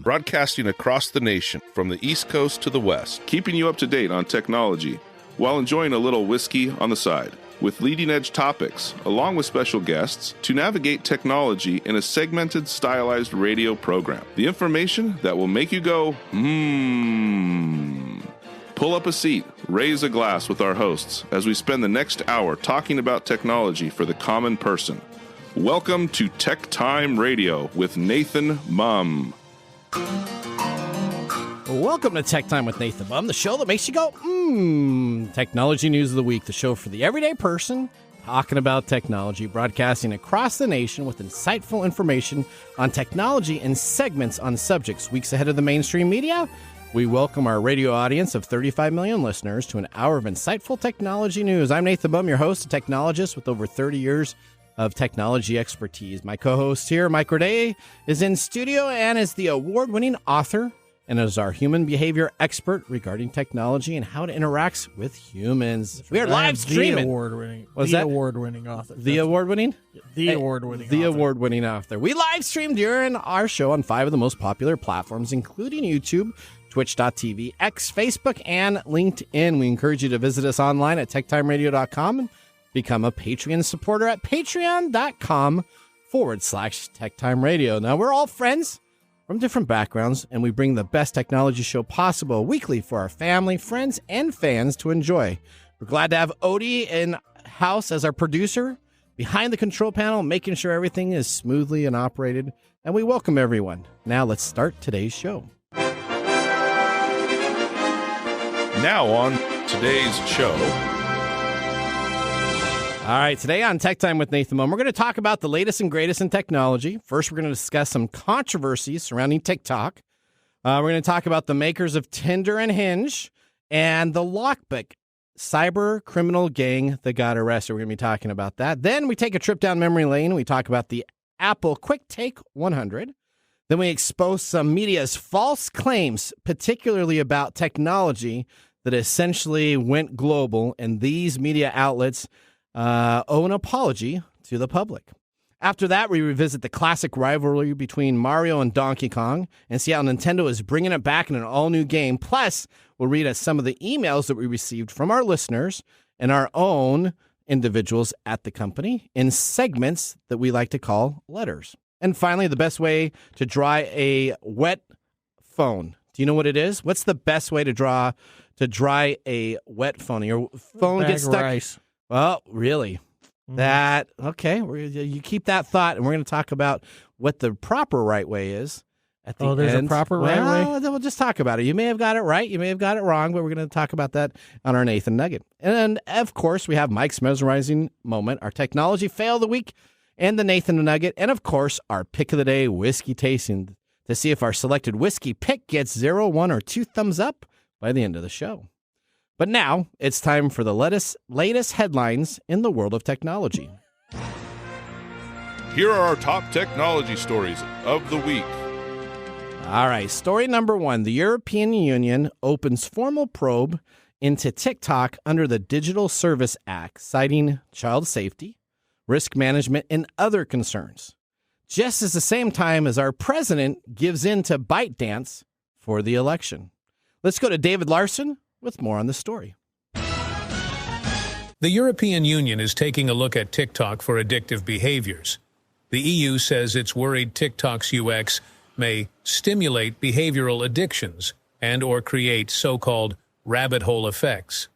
broadcasting across the nation from the East Coast to the West, keeping you up to date on technology while enjoying a little whiskey on the side, with leading-edge topics, along with special guests, to navigate technology in a segmented, stylized radio program. The information that will make you go, Pull up a seat, raise a glass with our hosts as we spend the next hour talking about technology for the common person. Welcome to TechTime Radio with Nathan Mumm. Welcome to Tech Time with Nathan Mumm, the show that makes you go, Technology News of the Week, the show for the everyday person talking about technology, broadcasting across the nation with insightful information on technology and segments on subjects weeks ahead of the mainstream media. We welcome our radio audience of 35 million listeners to an hour of insightful technology news. I'm Nathan Mumm, your host, a technologist with over 30 years of technology expertise. My co-host here, Mike Roday, is in studio and is the award-winning author and is our human behavior expert regarding technology and how it interacts with humans. We are live streaming. The award-winning author. The award-winning? The award-winning The author. award-winning author. We live stream during our show on 5 of the most popular platforms, including YouTube, Twitch.tv, X, Facebook, and LinkedIn. We encourage you to visit us online at TechTimeRadio.com and become a Patreon supporter at Patreon.com/TechTimeRadio. Now, we're all friends from different backgrounds, and we bring the best technology show possible weekly for our family, friends, and fans to enjoy. We're glad to have Odie in-house as our producer, behind the control panel, making sure everything is smoothly and operated, and we welcome everyone. Now, let's start today's show. Now on today's show. All right, today on Tech Time with Nathan Mumm, we're going to talk about the latest and greatest in technology. First, we're going to discuss some controversies surrounding TikTok. We're going to talk about the makers of Tinder and Hinge and the Lockpick cyber criminal gang that got arrested. We're going to be talking about that. Then we take a trip down memory lane. We talk about the Apple Quick Take 100. Then we expose some media's false claims, particularly about technology that essentially went global, and these media outlets owe an apology to the public. After that, we revisit the classic rivalry between Mario and Donkey Kong and see how Nintendo is bringing it back in an all-new game. Plus, we'll read some of the emails that we received from our listeners and our own individuals at the company in segments that we like to call letters. And finally, the best way to dry a wet phone. Do you know what it is? What's the best way to dry a wet phone? Your phone gets stuck. Rice. Well, really? That, okay, you keep that thought, and we're going to talk about what the proper right way is at the end. There's a proper right way? Then we'll just talk about it. You may have got it right, you may have got it wrong, but we're going to talk about that on our Nathan Nugget. And, of course, we have Mike's mesmerizing moment, our technology fail of the week, and the Nathan Nugget, and, of course, our pick of the day, whiskey tasting, to see if our selected whiskey pick gets 0, 1, or 2 thumbs up by the end of the show. But now, it's time for the latest headlines in the world of technology. Here are our top technology stories of the week. All right, story number 1. The European Union opens formal probe into TikTok under the Digital Service Act, citing child safety, risk management, and other concerns. Just at the same time as our president gives in to ByteDance for the election. Let's go to David Larson with more on the story. The European Union is taking a look at TikTok for addictive behaviors. The EU says it's worried TikTok's UX may stimulate behavioral addictions and or create so-called rabbit hole effects.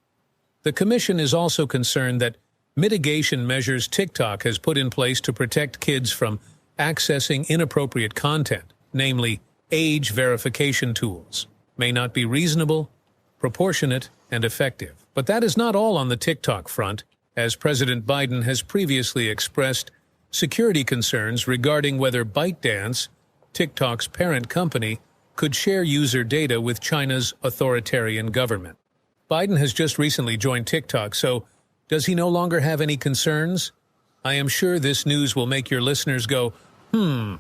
The Commission is also concerned that mitigation measures TikTok has put in place to protect kids from accessing inappropriate content, namely age verification tools, may not be reasonable, proportionate, and effective. But that is not all on the TikTok front, as President Biden has previously expressed security concerns regarding whether ByteDance, TikTok's parent company, could share user data with China's authoritarian government. Biden has just recently joined TikTok, so does he no longer have any concerns? I am sure this news will make your listeners go, All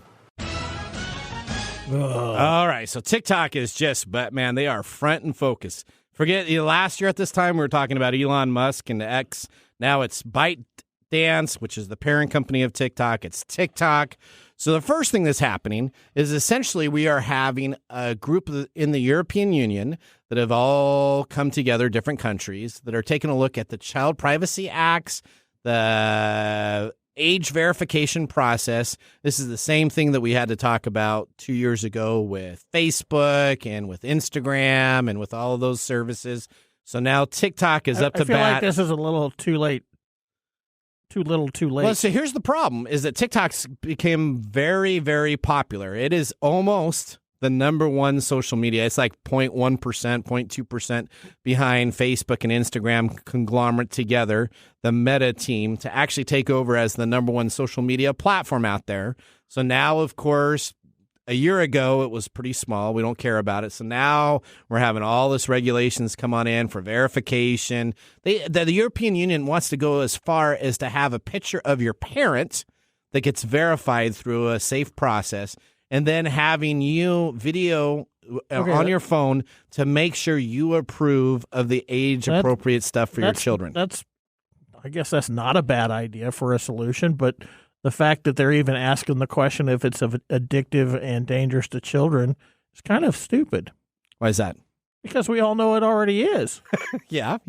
right, so TikTok is but man, they are front and focus. Forget last year at this time, we were talking about Elon Musk and X. Now it's ByteDance, which is the parent company of TikTok. It's TikTok. So the first thing that's happening is essentially we are having a group in the European Union that have all come together, different countries, that are taking a look at the Child Privacy Acts, the age verification process. This is the same thing that we had to talk about 2 years ago with Facebook and with Instagram and with all of those services. So now TikTok is up to bat. I feel like this is a little too late. Too little, too late. Well, so here's the problem, is that TikTok's became very, very popular. It is almost the number one social media. It's like 0.1%, 0.2% behind Facebook and Instagram conglomerate together, the Meta team, to actually take over as the number one social media platform out there. So now, of course, a year ago, it was pretty small. We don't care about it. So now we're having all this regulations come on in for verification. The European Union wants to go as far as to have a picture of your parent that gets verified through a safe process, and then having you video on your phone to make sure you approve of the age-appropriate stuff for your children. I guess that's not a bad idea for a solution, but the fact that they're even asking the question if it's addictive and dangerous to children is kind of stupid. Why is that? Because we all know it already is. Yeah.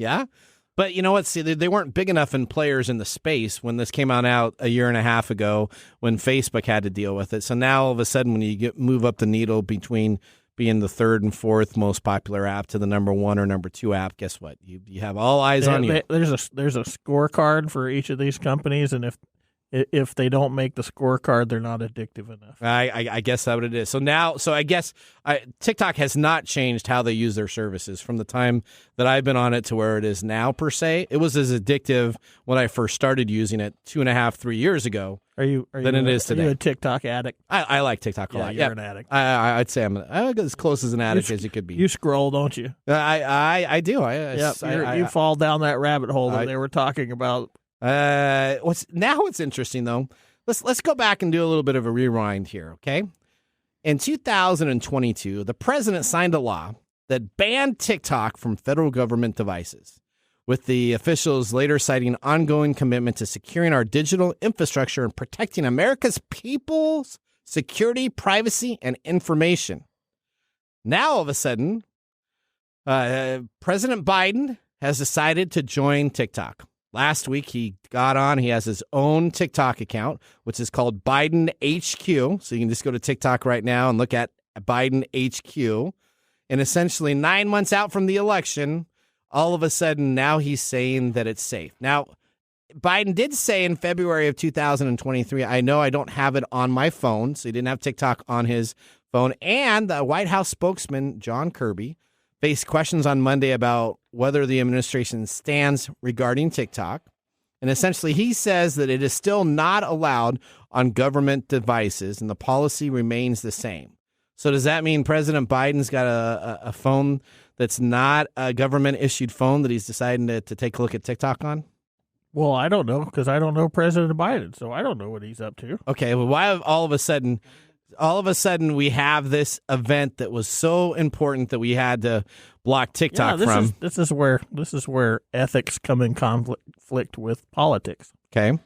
But you know what? See, they weren't big enough in players in the space when this came out a year and a half ago when Facebook had to deal with it. So now all of a sudden when you move up the needle between being the third and fourth most popular app to the number one or number two app, guess what? You have all eyes on you. There's a scorecard for each of these companies, and if they don't make the scorecard, they're not addictive enough. I guess that's what it is. So I guess TikTok has not changed how they use their services from the time that I've been on it to where it is now, per se. It was as addictive when I first started using it 2.5, 3 years ago than it is today. Are you a TikTok addict? I like TikTok a lot. You're an addict. I'd say I'm as close as an addict as you could be. You scroll, don't you? I do. You fall down that rabbit hole that they were talking about. What's interesting though, let's go back and do a little bit of a rewind here, okay? In 2022, the president signed a law that banned TikTok from federal government devices, with the officials later citing ongoing commitment to securing our digital infrastructure and protecting America's people's security, privacy, and information. Now, all of a sudden, President Biden has decided to join TikTok. Last week, he got on. He has his own TikTok account, which is called Biden HQ. So you can just go to TikTok right now and look at Biden HQ. And essentially 9 months out from the election, all of a sudden now he's saying that it's safe. Now, Biden did say in February of 2023, I know I don't have it on my phone, so he didn't have TikTok on his phone. And the White House spokesman, John Kirby, faced questions on Monday about whether the administration stands regarding TikTok. And essentially, he says that it is still not allowed on government devices, and the policy remains the same. So does that mean President Biden's got a phone that's not a government-issued phone that he's deciding to take a look at TikTok on? Well, I don't know, because I don't know President Biden, so I don't know what he's up to. Okay, well, why all of a sudden we have this event that was so important that we had to block TikTok from? This is where ethics come in conflict with politics. Okay.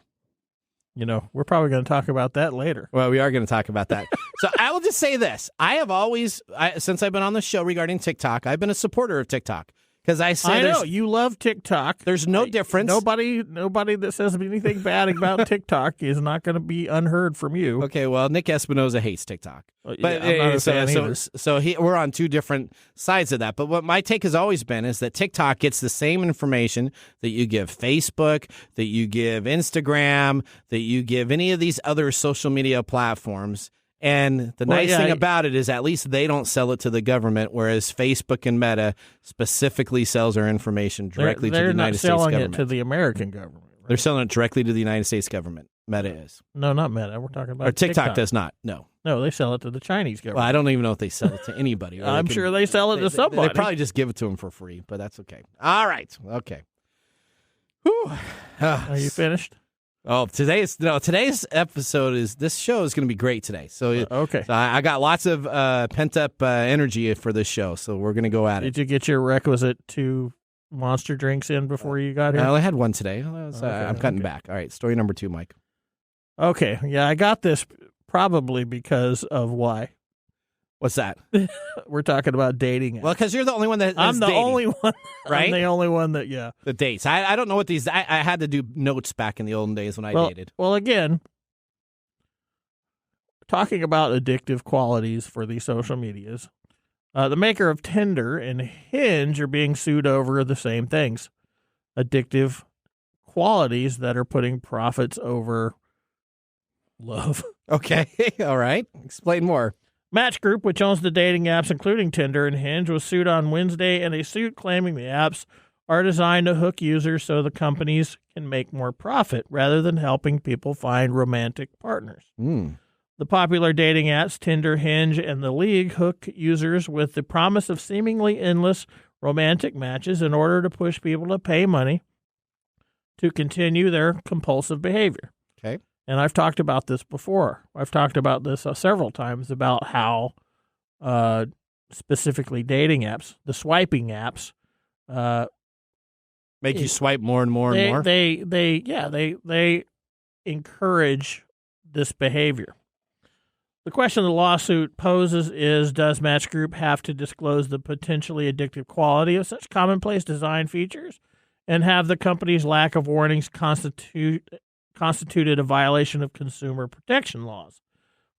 You know, we're probably going to talk about that later. Well, we are going to talk about that. So I will just say this. I have always, since I've been on the show regarding TikTok, I've been a supporter of TikTok. Because I know you love TikTok. There's no difference. Nobody that says anything bad about TikTok is not going to be unheard from you. Okay, well, Nick Espinoza hates TikTok, but I'm not a fan either. So we're on two different sides of that. But what my take has always been is that TikTok gets the same information that you give Facebook, that you give Instagram, that you give any of these other social media platforms. And the nice thing about it is at least they don't sell it to the government, whereas Facebook and Meta specifically sells their information directly to the United States government. They're not selling it to the American government. Right? They're selling it directly to the United States government. Meta is. No, not Meta. We're talking about TikTok does not. No, they sell it to the Chinese government. Well, I don't even know if they sell it to anybody. I'm sure they sell it to somebody. They probably just give it to them for free, but that's okay. All right. Okay. Whew. Are you finished? Oh, today's episode this show is going to be great today. So okay, so I got lots of pent up energy for this show. So we're going to go at it. Did you get your requisite 2 monster drinks in before you got here? I only had one today. I'm cutting back. All right, story number 2, Mike. Okay, yeah, I got this Probably because of why. What's that? We're talking about dating apps. Well, because you're the only one that I'm is the dating, only one. right? I'm the only one that, yeah. The dates. I don't know what these. I had to do notes back in the olden days when I dated. Well, again, talking about addictive qualities for these social medias, the maker of Tinder and Hinge are being sued over the same things. Addictive qualities that are putting profits over love. Okay. All right. Explain more. Match Group, which owns the dating apps, including Tinder and Hinge, was sued on Wednesday in a suit claiming the apps are designed to hook users so the companies can make more profit rather than helping people find romantic partners. The popular dating apps, Tinder, Hinge, and The League, hook users with the promise of seemingly endless romantic matches in order to push people to pay money to continue their compulsive behavior. Okay. And I've talked about this before. I've talked about this several times about how specifically dating apps, the swiping apps, make you swipe more and more and more. They encourage this behavior. The question the lawsuit poses is, does Match Group have to disclose the potentially addictive quality of such commonplace design features, and have the company's lack of warnings constituted a violation of consumer protection laws?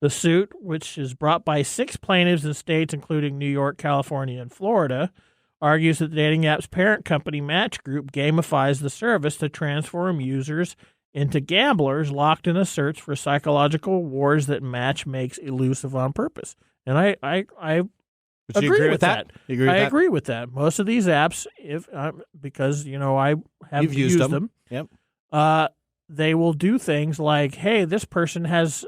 The suit, which is brought by 6 plaintiffs in states including New York, California, and Florida, argues that the dating app's parent company, Match Group, gamifies the service to transform users into gamblers locked in a search for psychological rewards that Match makes elusive on purpose. And I agree with that. You agree with I that? agree with that. Most of these apps, because I have You've used them. Yep. They will do things like, hey, this person has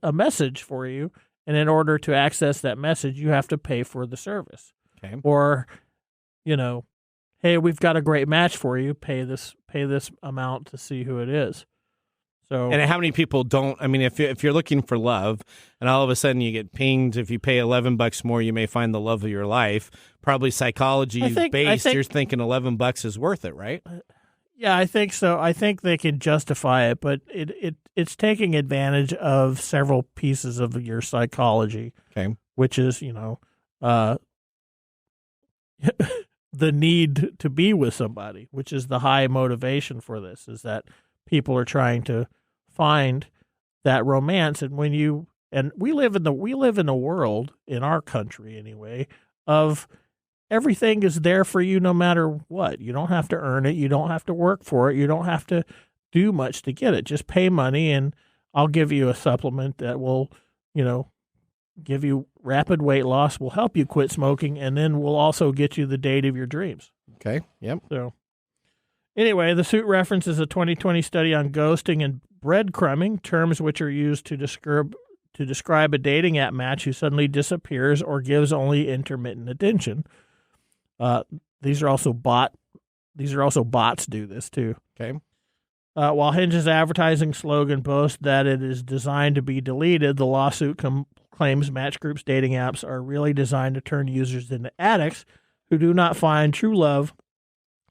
a message for you, and in order to access that message, you have to pay for the service. Okay. Or, hey, we've got a great match for you. Pay this amount to see who it is. So, and how many people don't? I mean, if you're looking for love, and all of a sudden you get pinged, if you pay $11 more, you may find the love of your life. Probably psychology based. You're thinking $11 is worth it, right? Yeah, I think so. I think they can justify it, but it's taking advantage of several pieces of your psychology. Okay, which is the need to be with somebody, which is the high motivation for this, is that people are trying to find that romance. And we live in a world, in our country anyway, of everything is there for you no matter what. You don't have to earn it. You don't have to work for it. You don't have to do much to get it. Just pay money and I'll give you a supplement that will, give you rapid weight loss, will help you quit smoking, and then will also get you the date of your dreams. Okay. Yep. So anyway, the suit references a 2020 study on ghosting and breadcrumbing, terms which are used to describe a dating app match who suddenly disappears or gives only intermittent attention. These are also bots do this too. Okay. While Hinge's advertising slogan boasts that it is designed to be deleted, the lawsuit claims Match Group's dating apps are really designed to turn users into addicts who do not find true love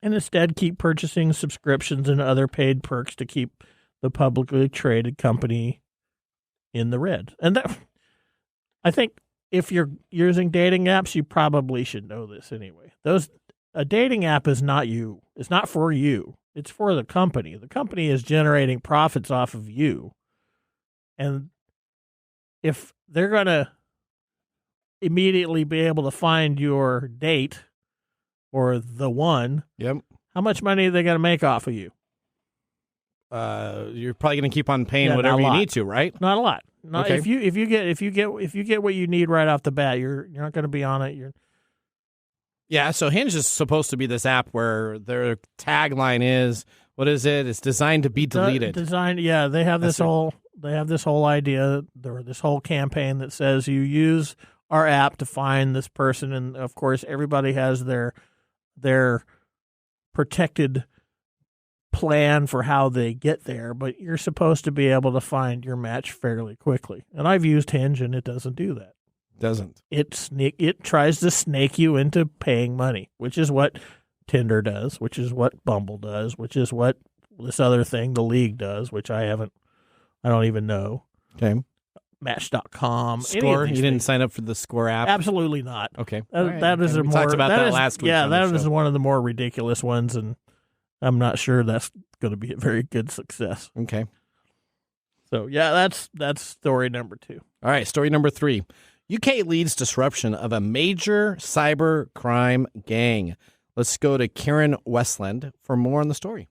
and instead keep purchasing subscriptions and other paid perks to keep the publicly traded company in the red. And I think if you're using dating apps, you probably should know this anyway. A dating app is not you. It's not for you. It's for the company. The company is generating profits off of you. And if they're going to immediately be able to find your date or the one, yep, how much money are they going to make off of you? You're probably going to keep on paying whatever you need to, right? Not a lot. Not, okay. If you get what you need right off the bat, you're not going to be on it. Yeah, so Hinge is supposed to be this app where their tagline is, what is it? It's designed to be deleted. They have this whole idea, or this whole campaign that says you use our app to find this person, and of course everybody has their protected plan for how they get there, but you're supposed to be able to find your match fairly quickly. And I've used Hinge, and it doesn't do that. Doesn't. It tries to snake you into paying money, which is what Tinder does, which is what Bumble does, which is what this other thing, The League, does, which I don't even know. Okay. Match.com. Score? You didn't sign up for the Score app? Absolutely not. Okay. That is we talked about that last week. Yeah, that is one of the more ridiculous ones, and I'm not sure that's going to be a very good success. Okay. So, yeah, that's story number 2. All right, story number 3. UK leads disruption of a major cyber crime gang. Let's go to Karen Westland for more on the story.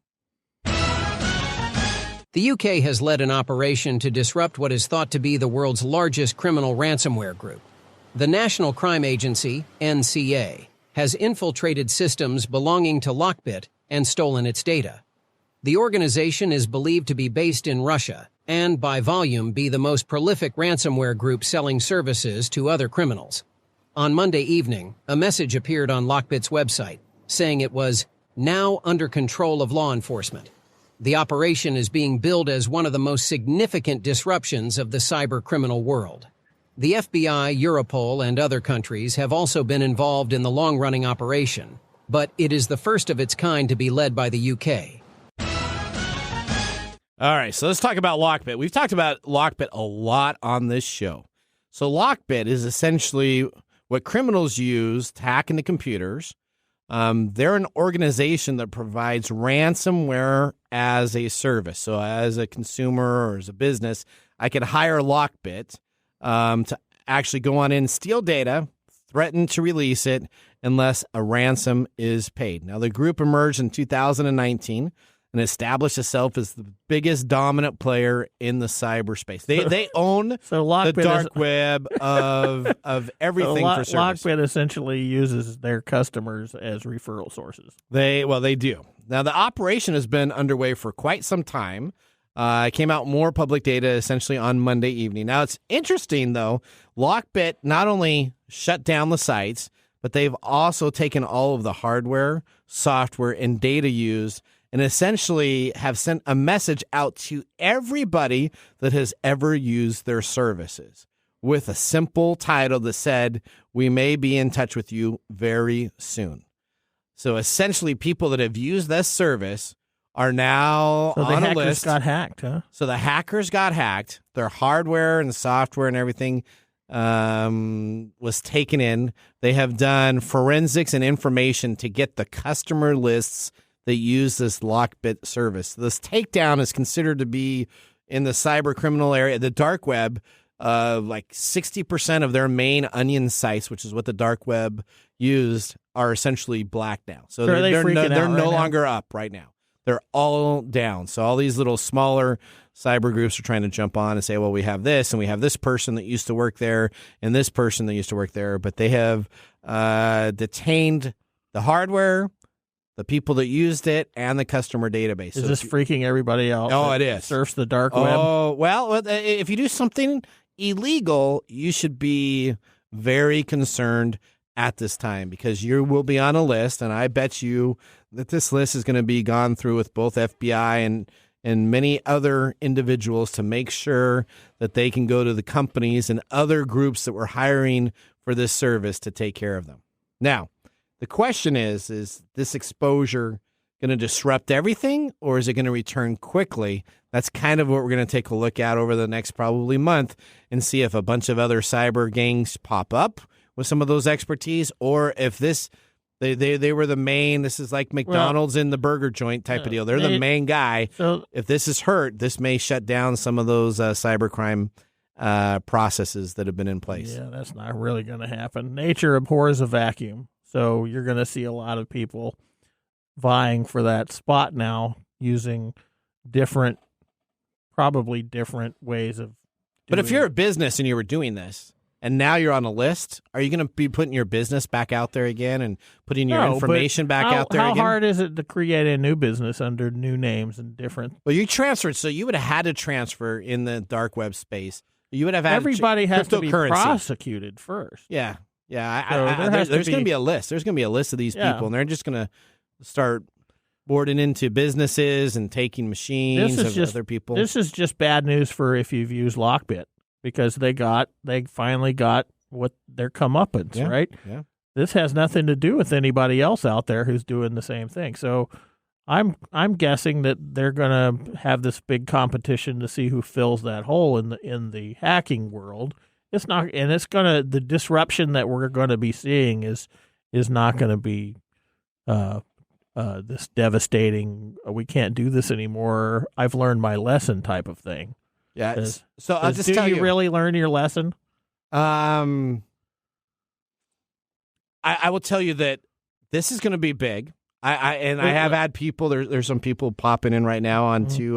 The UK has led an operation to disrupt what is thought to be the world's largest criminal ransomware group. The National Crime Agency, NCA, has infiltrated systems belonging to Lockbit and stolen its data. The organization is believed to be based in Russia and, by volume, be the most prolific ransomware group selling services to other criminals. On Monday evening, a message appeared on Lockbit's website saying it was now under control of law enforcement. The operation is being billed as one of the most significant disruptions of the cyber criminal world. The FBI, Europol, and other countries have also been involved in the long-running operation, but it is the first of its kind to be led by the UK. All right, so let's talk about Lockbit. We've talked about Lockbit a lot on this show. So Lockbit is essentially what criminals use to hack into computers. They're an organization that provides ransomware as a service. So as a consumer or as a business, I could hire Lockbit to actually go on in, steal data, threaten to release it unless a ransom is paid. Now, the group emerged in 2019 and established itself as the biggest dominant player in the cyberspace. They own the dark web of everything for service. Lockbit essentially uses their customers as referral sources. They do. Now, the operation has been underway for quite some time. It came out more public data essentially on Monday evening. Now, it's interesting, though. Lockbit not only shut down the sites, but they've also taken all of the hardware, software, and data used and essentially have sent a message out to everybody that has ever used their services with a simple title that said, "We may be in touch with you very soon." So essentially, people that have used this service are now on a list. So the hackers got hacked, huh? So the hackers got hacked. Their hardware and software and everything was taken in. They have done forensics and information to get the customer lists that use this Lockbit service. This takedown is considered to be in the cyber criminal area, the dark web. Like 60% of their main onion sites, which is what the dark web used, are essentially black now. So they're no longer up right now. They're all down. So all these little smaller cyber groups are trying to jump on and say, well, we have this, and we have this person that used to work there, and this person that used to work there. But they have detained the hardware, the people that used it, and the customer database. Is this freaking everybody out? Oh, it is. Surfs the dark web? Oh, well, if you do something illegal, you should be very concerned at this time because you will be on a list, and I bet you that this list is going to be gone through with both FBI and many other individuals to make sure that they can go to the companies and other groups that were hiring for this service to take care of them. Now, the question is this exposure going to disrupt everything, or is it going to return quickly? That's kind of what we're going to take a look at over the next probably month and see if a bunch of other cyber gangs pop up with some of those expertise, or if they were the main, this is like McDonald's in the burger joint type of deal. They're the main guy. So if this is hurt, this may shut down some of those cybercrime processes that have been in place. Yeah, that's not really going to happen. Nature abhors a vacuum. So you're going to see a lot of people vying for that spot now using probably different ways of But if you're a business and you were doing this, and now you're on a list, are you going to be putting your business back out there again and putting your information back out there again? How hard is it to create a new business under new names and different? Well, you transferred, so you would have had to transfer in the dark web space. You would have had everybody has to be prosecuted first. Yeah. Yeah, there's going to be a list. There's going to be a list of these people, and they're just going to start boarding into businesses and taking machines of other people. This is just bad news for if you've used Lockbit, because they finally got what their comeuppance, right? Yeah. This has nothing to do with anybody else out there who's doing the same thing. So I'm guessing that they're going to have this big competition to see who fills that hole in the hacking world. It's not, and it's gonna, the disruption that we're going to be seeing is not going to be this devastating. We can't do this anymore. I've learned my lesson type of thing. Yeah. So I'll just tell you. Do you really learn your lesson? I will tell you that this is going to be big. I have had people. There's some people popping in right now onto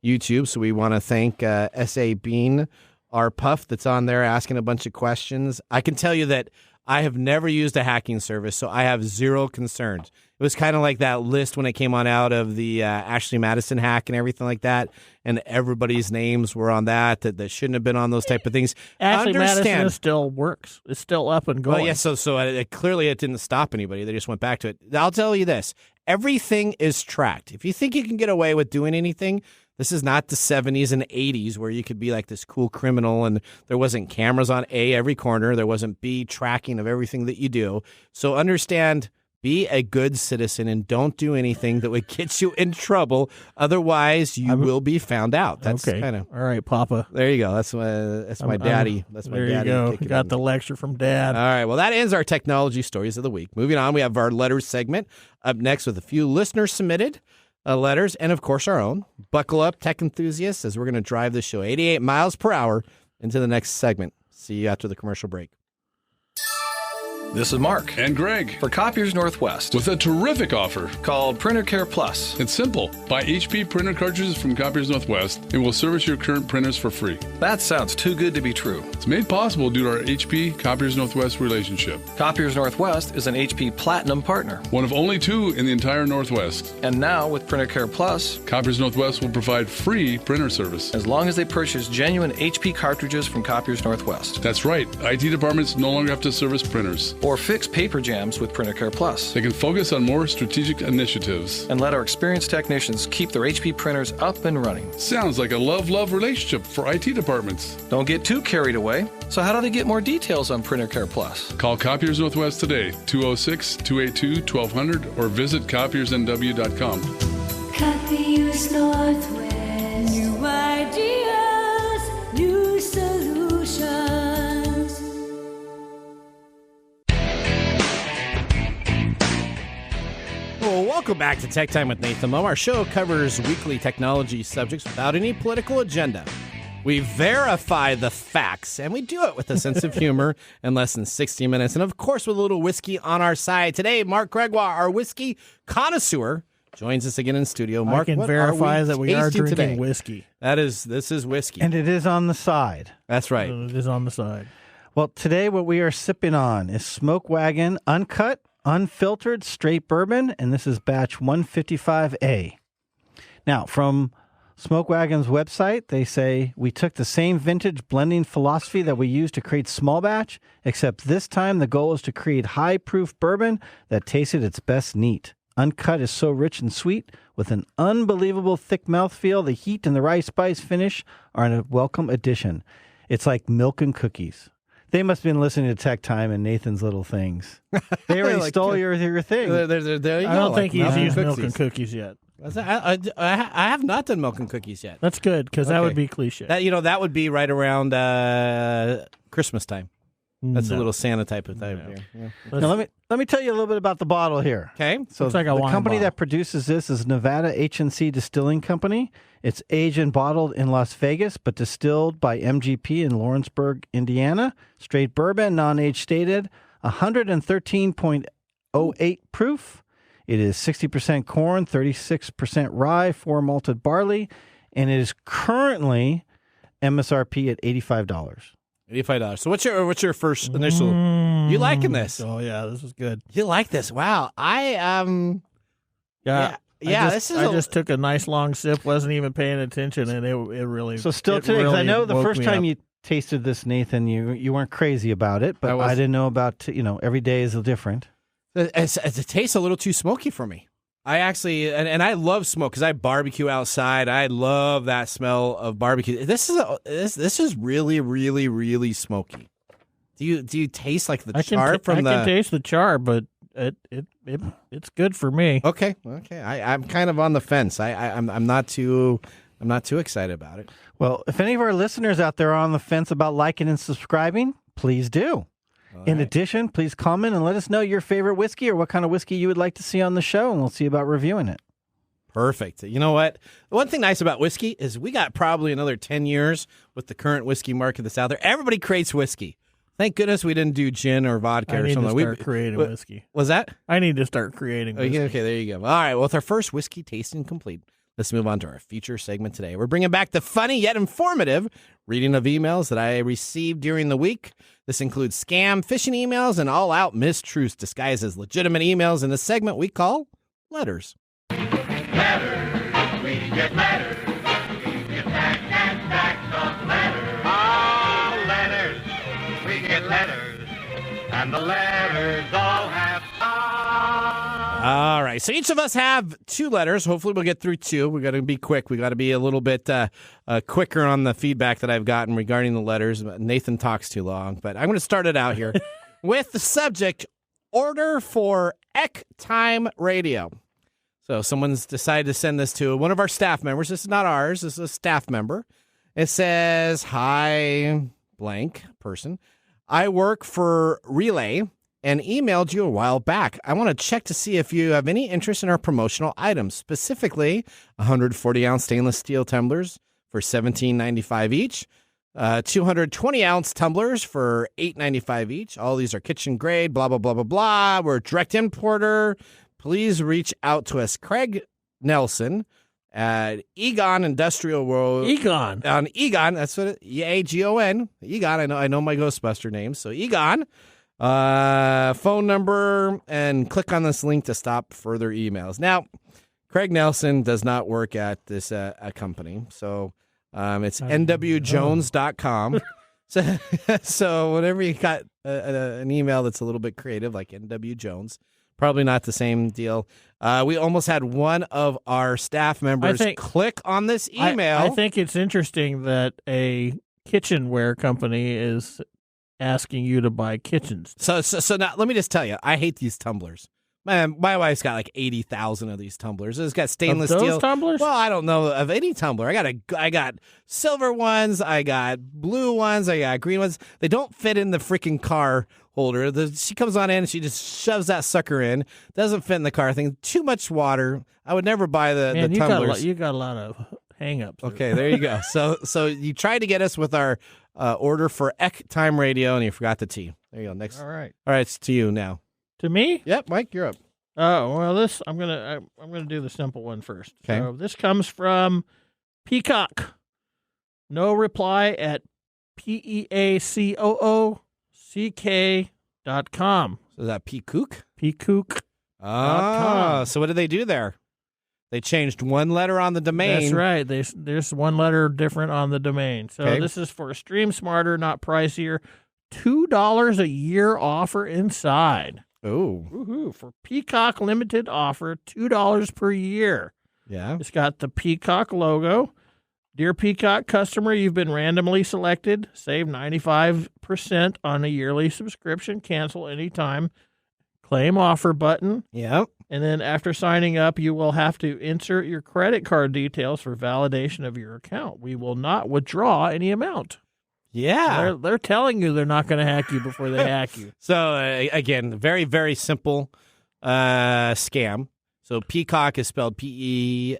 YouTube. So we want to thank S.A. Bean, our puff that's on there asking a bunch of questions. I can tell you that I have never used a hacking service, so I have zero concerns. It was kind of like that list when it came on out of the Ashley Madison hack and everything like that, and everybody's names were on that shouldn't have been on those type of things. Ashley Madison still works. It's still up and going. Well, yeah, so clearly it didn't stop anybody. They just went back to it. I'll tell you this. Everything is tracked. If you think you can get away with doing anything, this is not the 70s and 80s where you could be like this cool criminal and there wasn't cameras on every corner. There wasn't tracking of everything that you do. So understand, be a good citizen and don't do anything that would get you in trouble. Otherwise, you will be found out. That's okay. Kind of all right, Papa. There you go. That's my daddy. That's my there daddy. You go. Got the lecture from Dad. All right. Well, that ends our technology stories of the week. Moving on, we have our letters segment up next with a few listeners submitted letters and, of course, our own. Buckle up, tech enthusiasts, as we're going to drive the show 88 miles per hour into the next segment. See you after the commercial break. This is Mark. And Greg. For Copiers Northwest. With a terrific offer. Called Printer Care Plus. It's simple. Buy HP printer cartridges from Copiers Northwest and we'll service your current printers for free. That sounds too good to be true. It's made possible due to our HP Copiers Northwest relationship. Copiers Northwest is an HP Platinum partner. One of only 2 in the entire Northwest. And now with Printer Care Plus, Copiers Northwest will provide free printer service. As long as they purchase genuine HP cartridges from Copiers Northwest. That's right. IT departments no longer have to service printers. Or fix paper jams with Printer Care Plus. They can focus on more strategic initiatives. And let our experienced technicians keep their HP printers up and running. Sounds like a love-love relationship for IT departments. Don't get too carried away. So how do they get more details on Printer Care Plus? Call Copiers Northwest today, 206-282-1200, or visit copiersnw.com. Copiers Northwest. New ideas, new solutions. Well, welcome back to Tech Time with Nathan Mumm. Our show covers weekly technology subjects without any political agenda. We verify the facts, and we do it with a sense of humor in less than 60 minutes. And, of course, with a little whiskey on our side. Today, Mark Gregoire, our whiskey connoisseur, joins us again in studio. Mark, I can verify that we are drinking today? whiskey. This is whiskey. And it is on the side. That's right. It is on the side. Well, today what we are sipping on is Smoke Wagon Uncut, Unfiltered Straight Bourbon, and this is batch 155A. Now, from Smoke Wagon's website, they say, we took the same vintage blending philosophy that we used to create small batch, except this time the goal is to create high-proof bourbon that tasted its best neat. Uncut is so rich and sweet, with an unbelievable thick mouthfeel. The heat and the rye spice finish are a welcome addition. It's like milk and cookies. They must have been listening to Tech Time and Nathan's Little Things. They already stole your thing. There you go. I don't think he's used milk cookies. and cookies yet. I have not done milk and cookies yet. That's good, because that would be cliche. That would be right around Christmas time. That's a little Santa type of thing. No. Yeah. Now, let me tell you a little bit about the bottle here. Okay. So Looks like a the wine company bottle. that produces this is Nevada H&C Distilling Company. It's aged and bottled in Las Vegas, but distilled by MGP in Lawrenceburg, Indiana. Straight bourbon, non-age stated, 113.08 proof. It is 60% corn, 36% rye, 4 malted barley, and it is currently MSRP at $85. $85. So what's your first initial? You liking this? Oh yeah, this is good. You like this? Wow. This is. I just took a nice long sip, wasn't even paying attention, and it really. So still it today, because I really know the woke first me time up. you tasted this, Nathan, you weren't crazy about it, but I I didn't know about, every day is different. It tastes a little too smoky for me. I actually, and I love smoke because I barbecue outside. I love that smell of barbecue. This is really, really, really smoky. Do you taste like the char from the? I can taste the char, but It's good for me. Okay. I'm kind of on the fence. I'm not too excited about it. Well, if any of our listeners out there are on the fence about liking and subscribing, please do. In addition, please comment and let us know your favorite whiskey or what kind of whiskey you would like to see on the show, and we'll see about reviewing it. Perfect. You know what? The one thing nice about whiskey is we got probably another 10 years with the current whiskey market that's out there. Everybody creates whiskey. Thank goodness we didn't do gin or vodka or something. I need to start creating whiskey. Was that? I need to start creating whiskey. Okay, there you go. All right, well, with our first whiskey tasting complete, let's move on to our feature segment today. We're bringing back the funny yet informative reading of emails that I received during the week. This includes scam, phishing emails, and all-out mistruths disguised as legitimate emails in the segment we call Letters. Letters, we get letters. We get back and back of letters. Oh, letters, we get letters. And the letters all have All right, so each of us have 2 letters. Hopefully we'll get through 2. We got to be quick. We got to be a little bit quicker on the feedback that I've gotten regarding the letters. Nathan talks too long, but I'm going to start it out here with the subject, order for TechTime Radio. So someone's decided to send this to one of our staff members. This is not ours. This is a staff member. It says, hi, blank person. I work for Relay and emailed you a while back. I want to check to see if you have any interest in our promotional items, specifically 140-ounce stainless steel tumblers for $17.95 each, 220-ounce tumblers for $8.95 each. All these are kitchen grade, blah, blah, blah, blah, blah. We're a direct importer. Please reach out to us. Craig Nelson at Egon Industrial World. Egon. On Egon, that's what E-A-G-O-N. Egon, I know my Ghostbuster name. So Egon. Phone number, and click on this link to stop further emails. Now, Craig Nelson does not work at this a company, so it's nwjones.com. So whenever you got an email that's a little bit creative, like NW Jones, probably not the same deal. We almost had one of our staff members click on this email. I think it's interesting that a kitchenware company is asking you to buy kitchens. So now let me just tell you, I hate these tumblers. Man, my wife's got like 80,000 of these tumblers. It's got stainless of those steel tumblers. Well, I don't know of any tumbler. I got silver ones, I got blue ones, I got green ones. They don't fit in the freaking car holder. She comes on in and she just shoves that sucker in. Doesn't fit in the car thing. Too much water. I would never buy the tumblers. You got a lot of hang-ups. Okay, there you go. So you tried to get us with our order for TechTime Radio, and you forgot the T. There you go. Next. All right, it's to you now. To me? Yep, Mike, you're up. Oh well, I'm gonna do the simple one first. Okay. So this comes from Peacock. No reply at peacoock.com. So is that Peacock? Peacock. So what did they do there? They changed one letter on the domain. That's right. There's one letter different on the domain. So This is for Stream Smarter, not pricier. $2 a year offer inside. Oh. Woohoo. For Peacock limited offer, $2 per year. Yeah. It's got the Peacock logo. Dear Peacock customer, you've been randomly selected. Save 95% on a yearly subscription. Cancel anytime. Claim offer button. Yep. And then after signing up, you will have to insert your credit card details for validation of your account. We will not withdraw any amount. Yeah. They're telling you they're not going to hack you before they hack you. So, again, very, very simple scam. So Peacock is spelled P-E-A-C-O-O-C-K.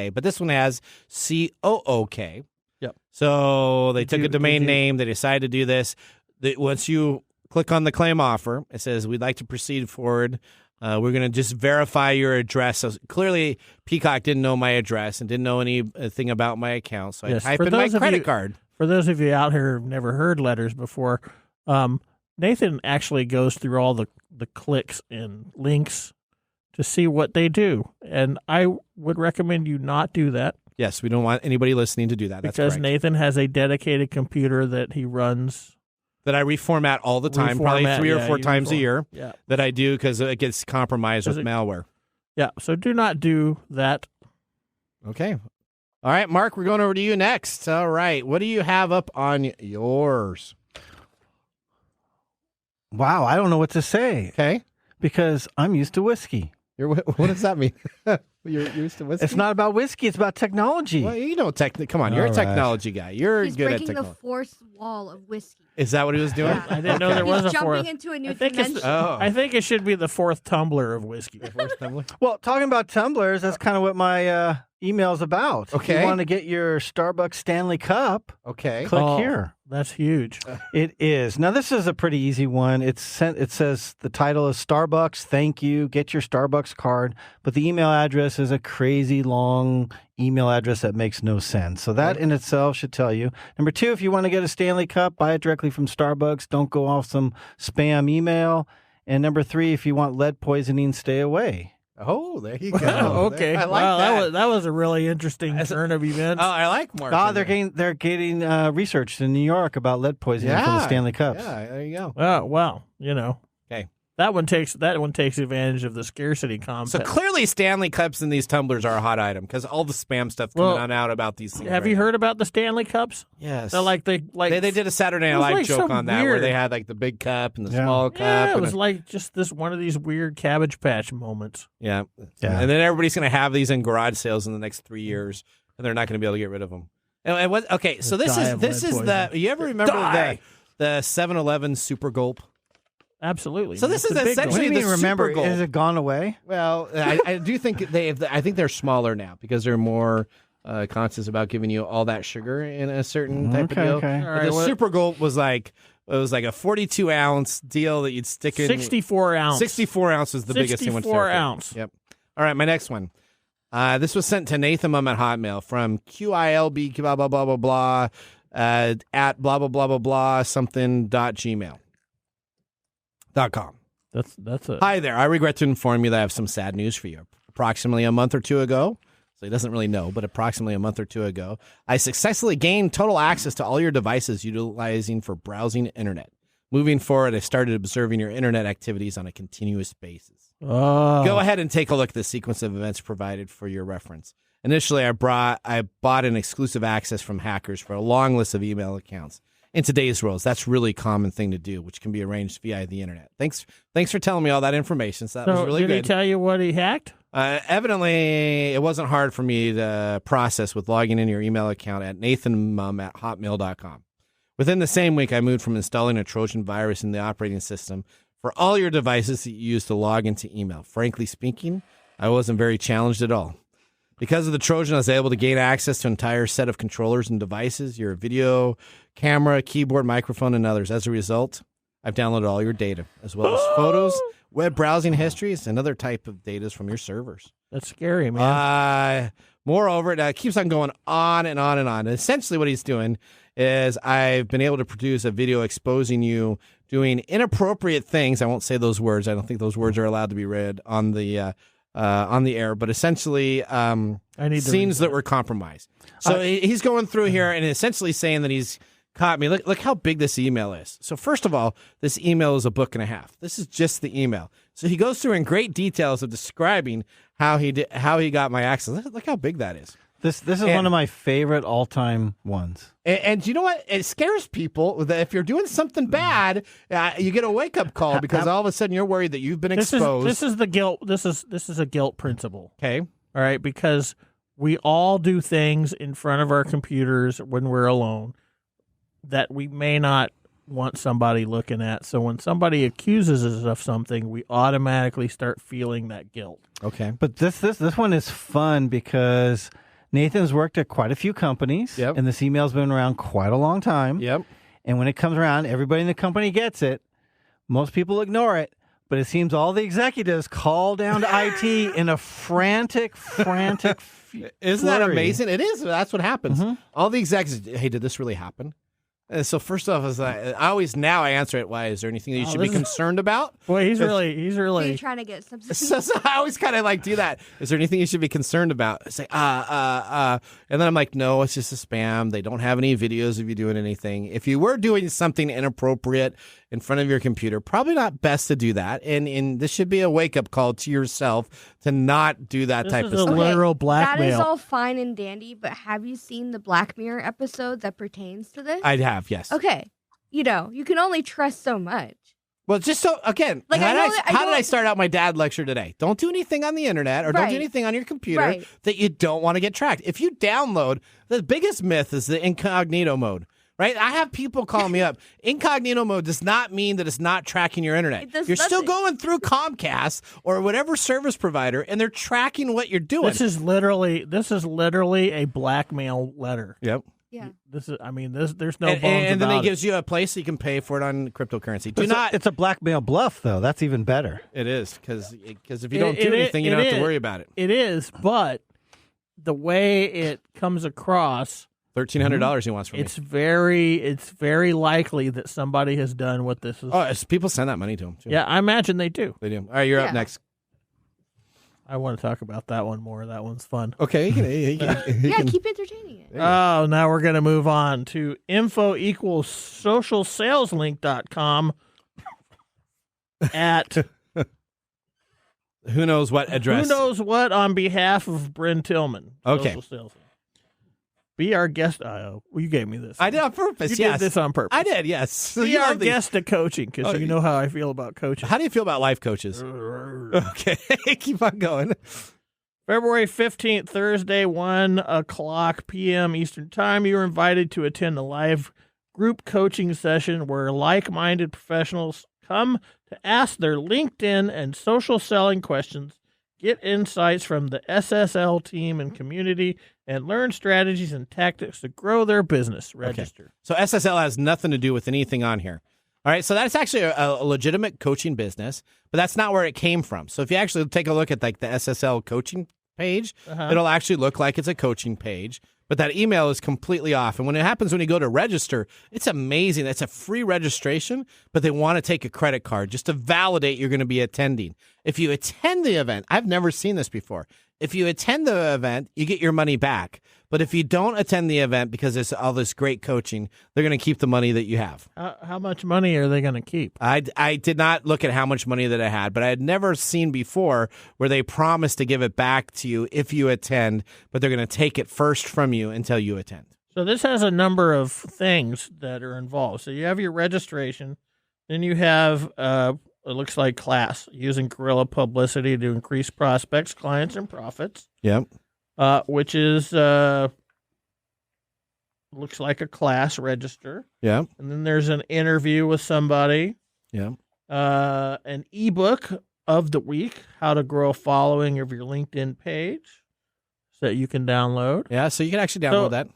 But this one has C-O-O-K. Yep. So they took a domain name. They decided to do this. Once you click on the claim offer, it says, we'd like to proceed forward. We're going to just verify your address. So clearly, Peacock didn't know my address and didn't know anything about my account. So I type in my credit card. For those of you out here who've never heard letters before, Nathan actually goes through all the clicks and links to see what they do. And I would recommend you not do that. Yes, we don't want anybody listening to do that. That's because correct. Nathan has a dedicated computer that he runs. That I reformat all the time, probably 3 or 4 times a year. Yeah. That I do because it gets compromised with malware. Yeah, so do not do that. Okay. All right, Mark, we're going over to you next. All right, what do you have up on yours? Wow, I don't know what to say. Okay. Because I'm used to whiskey. What does that mean? You're used to whiskey? It's not about whiskey. It's about technology. Well, you know, come on. You're a technology guy. You're He's good at breaking technology. the fourth wall of whiskey. Is that what he was doing? Yeah. I didn't know there was He's a fourth. jumping into a new dimension. I think it should be the fourth tumbler of whiskey. Well, talking about tumblers, that's kind of what my email's about. Okay. If you want to get your Starbucks Stanley Cup, okay, click here. That's huge. It is. Now, this is a pretty easy one. It says the title is Starbucks, thank you, get your Starbucks card. But the email address is a crazy long email address that makes no sense. So that in itself should tell you. Number 2, if you want to get a Stanley Cup, buy it directly from Starbucks. Don't go off some spam email. And number 3, if you want lead poisoning, stay away. Oh, there you go. Okay. I like that was a really interesting turn of events. Oh, I like more. They're getting research in New York about lead poisoning for the Stanley Cups. Yeah, there you go. Oh, well, you know. Okay. That one takes advantage of the scarcity concept. So clearly Stanley Cups and these tumblers are a hot item because all the spam stuff coming on out about these things. Have you heard about the Stanley Cups? Yes. They're they did a Saturday Night Live joke on that where they had like the big cup and the small cup. Yeah, it was like just this one of these weird Cabbage Patch moments. Yeah. And then everybody's going to have these in garage sales in the next 3 years, and they're not going to be able to get rid of them. Okay, so this is the. You ever remember the 7-Eleven Super Gulp? Absolutely. So this is essentially the remember, Super Gulp. has it gone away? Well, I do think I think they're smaller now because they're more conscious about giving you all that sugar in a certain type of deal. Okay. But the Super Gulp was like a 42-ounce deal that you'd stick in. 64 ounce. 64 ounce was the biggest thing. 64 ounce. Yep. All right, my next one. This was sent to Nathan Mumm at Hotmail from QILB blah blah blah blah blah at blah blah blah blah blah something.gmail.com. That's it. Hi there. I regret to inform you that I have some sad news for you. Approximately a month or two ago, so he doesn't really know, but approximately a month or two ago, I successfully gained total access to all your devices utilizing for browsing the internet. Moving forward, I started observing your internet activities on a continuous basis. Oh. Go ahead and take a look at the sequence of events provided for your reference. Initially, I bought an exclusive access from hackers for a long list of email accounts. In today's world, that's really a common thing to do, which can be arranged via the internet. Thanks for telling me all that information. So that was really good. Did he tell you what he hacked? Evidently, it wasn't hard for me to process with logging in your email account at nathanmumm@hotmail.com. Within the same week, I moved from installing a Trojan virus in the operating system for all your devices that you use to log into email. Frankly speaking, I wasn't very challenged at all. Because of the Trojan, I was able to gain access to an entire set of controllers and devices, your video, camera, keyboard, microphone, and others. As a result, I've downloaded all your data, as well as photos, web browsing histories, and other type of data from your servers. That's scary, man. Moreover, it keeps on going on and on and on. And essentially what he's doing is I've been able to produce a video exposing you doing inappropriate things. I won't say those words. I don't think those words are allowed to be read on the air, but essentially scenes that were compromised. So he's going through here and essentially saying that he's caught me. Look how big this email is. So first of all, this email is a book and a half. This is just the email. So he goes through in great details of describing how he got my access. Look how big that is. This is one of my favorite all-time ones. And you know what? It scares people that if you're doing something bad, you get a wake-up call because all of a sudden you're worried that you've been exposed. This is the guilt. This is a guilt principle. Okay. All right, because we all do things in front of our computers when we're alone that we may not want somebody looking at. So when somebody accuses us of something, we automatically start feeling that guilt. Okay. But this one is fun because Nathan's worked at quite a few companies, and this email's been around quite a long time. Yep. And when it comes around, everybody in the company gets it. Most people ignore it, but it seems all the executives call down to IT in a frantic Isn't that amazing? It is. That's what happens. Mm-hmm. All the executives, hey, did this really happen? So first off, I answer it. Why is there anything that you should be concerned about? Boy, he's really. You're trying to get something. So I always kind of do that. Is there anything you should be concerned about? It's like and then I'm like, no, it's just a spam. They don't have any videos of you doing anything. If you were doing something inappropriate in front of your computer, probably not best to do that. And this should be a wake up call to yourself to not do that type of stuff. This is a literal blackmail. That is all fine and dandy, but have you seen the Black Mirror episode that pertains to this? I'd have, yes. Okay. You can only trust so much. Well, just so, again, Like, how, I know did, that- I, I how did know- I start out my dad lecture today? Don't do anything on the internet or don't do Right. anything on your computer Right. that you don't want to get tracked. If you download, the biggest myth is the incognito mode, right? I have people call me up. Incognito mode does not mean that it's not tracking your internet. It does You're still nothing. going through Comcast or whatever service provider, and they're tracking what you're doing. This is literally a blackmail letter. Yep. Yeah. There's no bones And then about it gives you a place so you can pay for it on cryptocurrency. Do It's not. it's a blackmail bluff, though. That's even better. It is because if you don't do anything, you don't have to worry about it. It is, but the way it comes across, $1,300 he wants from it's me. very likely that somebody has done what this is. Oh, people send that money to him too. Yeah, I imagine they do. They do. All right, you're Yeah. up next. I want to talk about that one more. That one's fun. Okay. Yeah, keep entertaining it. Oh, now we're going to move on to info equals socialsaleslink.com at Who knows what address? who knows what on behalf of Bryn Tillman. Okay. Social Sales Link. Be our guest. Well, you gave me this. I did on purpose. You yes. did this on purpose. I did. Yes. Be You our love these. guest at coaching because Oh, you know how I feel about coaching. How do you feel about life coaches? Okay. Keep on going. February 15th, Thursday, 1:00 p.m. Eastern Time. You are invited to attend a live group coaching session where like-minded professionals come to ask their LinkedIn and social selling questions, get insights from the SSL team and community, and learn strategies and tactics to grow their business. Register. So SSL has nothing to do with anything on here. All right. So that's actually a legitimate coaching business, but that's not where it came from. So if you actually take a look at like the SSL coaching page, it'll actually look like it's a coaching page, but that email is completely off. And when it happens when you go to register, it's amazing. It's a free registration, but they want to take a credit card just to validate you're going to be attending. If you attend the event, I've never seen this before. If you attend the event, you get your money back. But if you don't attend the event because there's all this great coaching, they're going to keep the money that you have. How much money are they going to keep? I did not look at how much money that I had, but I had never seen before where they promise to give it back to you if you attend, but they're going to take it first from you until you attend. So this has a number of things that are involved. So you have your registration, then you have it looks like class using guerrilla publicity to increase prospects, clients, and profits. Yep. Which is looks like a class register. Yeah. And then there's an interview with somebody. Yeah. An ebook of the week, how to grow a following of your LinkedIn page, that you can download. Yeah, so you can actually download that.